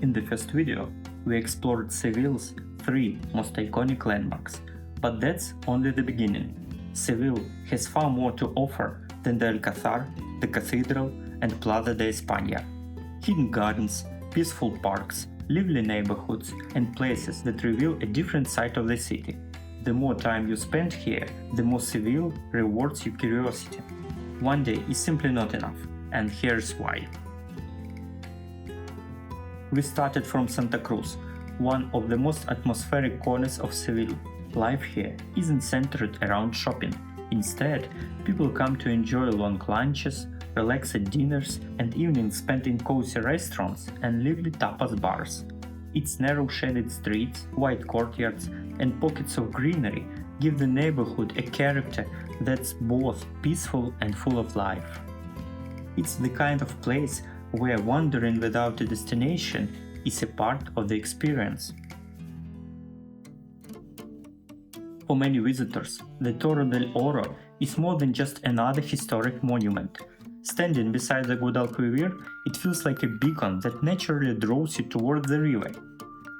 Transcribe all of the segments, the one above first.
In the first video, we explored Seville's 3 most iconic landmarks, but that's only the beginning. Seville has far more to offer than the Alcázar, the Cathedral, and Plaza de España. Hidden gardens, peaceful parks, lively neighborhoods, and places that reveal a different side of the city. The more time you spend here, the more Seville rewards your curiosity. One day is simply not enough, and here's why. We started from Santa Cruz, one of the most atmospheric corners of Seville. Life here isn't centered around shopping. Instead, people come to enjoy long lunches, relaxed dinners, and evenings spent in cozy restaurants and lively tapas bars. Its narrow shaded streets, wide courtyards, and pockets of greenery give the neighborhood a character that's both peaceful and full of life. It's the kind of place where wandering without a destination is a part of the experience. For many visitors, the Torre del Oro is more than just another historic monument. Standing beside the Guadalquivir, it feels like a beacon that naturally draws you toward the river.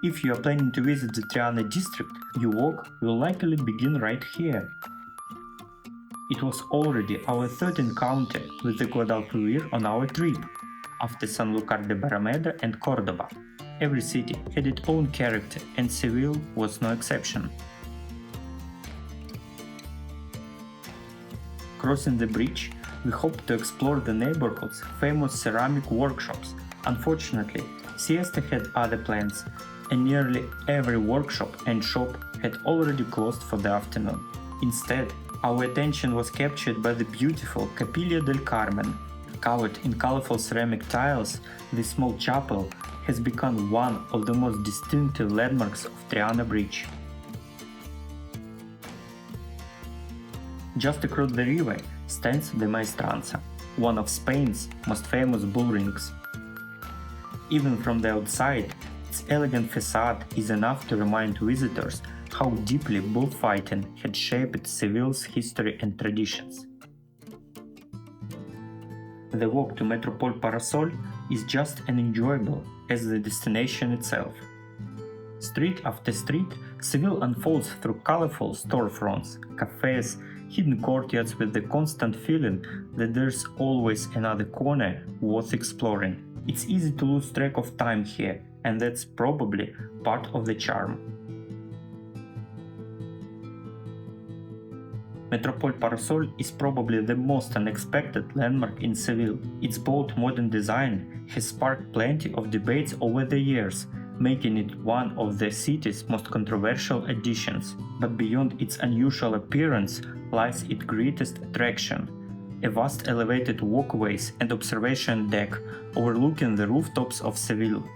If you are planning to visit the Triana district, your walk will likely begin right here. It was already our third encounter with the Guadalquivir on our trip, after Sanlúcar de Barrameda and Córdoba. Every city had its own character, and Seville was no exception. Crossing the bridge, we hoped to explore the neighborhood's famous ceramic workshops. Unfortunately, Siesta had other plans, and nearly every workshop and shop had already closed for the afternoon. Instead, our attention was captured by the beautiful Capilla del Carmen. Covered in colorful ceramic tiles, this small chapel has become one of the most distinctive landmarks of Triana Bridge. Just across the river stands the Maestranza, one of Spain's most famous bull rings. Even from the outside, its elegant facade is enough to remind visitors how deeply bullfighting had shaped Seville's history and traditions. The walk to Metropol Parasol is just as enjoyable as the destination itself. Street after street, Seville unfolds through colorful storefronts, cafes, hidden courtyards with the constant feeling that there's always another corner worth exploring. It's easy to lose track of time here, and that's probably part of the charm. Metropol Parasol is probably the most unexpected landmark in Seville. Its bold modern design has sparked plenty of debates over the years, making it one of the city's most controversial additions. But beyond its unusual appearance lies its greatest attraction: a vast elevated walkways and observation deck overlooking the rooftops of Seville.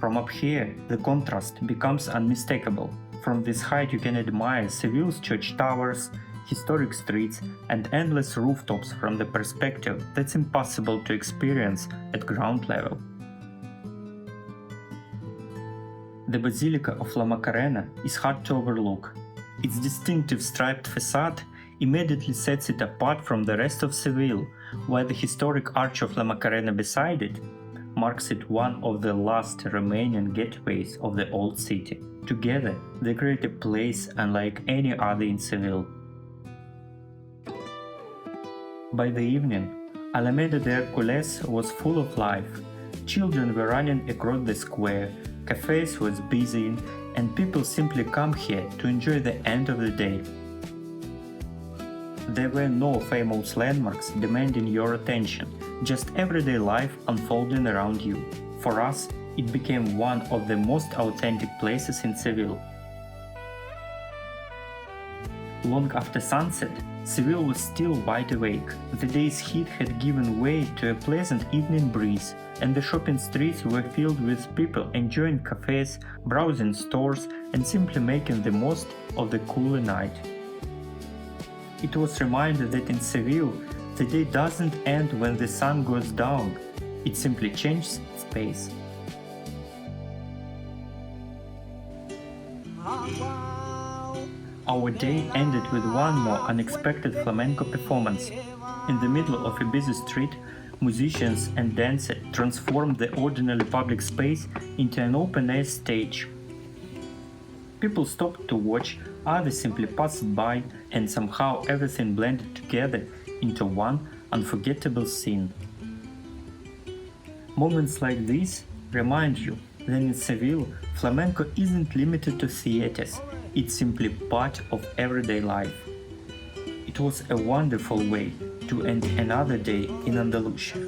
From up here, the contrast becomes unmistakable. From this height you can admire Seville's church towers, historic streets, and endless rooftops from the perspective that's impossible to experience at ground level. The Basilica of La Macarena is hard to overlook. Its distinctive striped facade immediately sets it apart from the rest of Seville, while the historic Arch of La Macarena beside it marks it one of the last remaining gateways of the old city. Together, they create a place unlike any other in Seville. By the evening, Alameda de Hércules was full of life. Children were running across the square, cafes was busy, and people simply come here to enjoy the end of the day. There were no famous landmarks demanding your attention, just everyday life unfolding around you. For us, it became one of the most authentic places in Seville. Long after sunset, Seville was still wide awake. The day's heat had given way to a pleasant evening breeze, and the shopping streets were filled with people enjoying cafes, browsing stores, and simply making the most of the cooler night. It was reminded that in Seville, the day doesn't end when the sun goes down, it simply changes its pace. Our day ended with one more unexpected flamenco performance. In the middle of a busy street, Musicians and dancers transformed the ordinary public space into an open-air stage. People stopped to watch, others simply passed by, and somehow everything blended together into one unforgettable scene. Moments like these remind you that in Seville, flamenco isn't limited to theaters, it's simply part of everyday life. It was a wonderful way to end another day in Andalusia.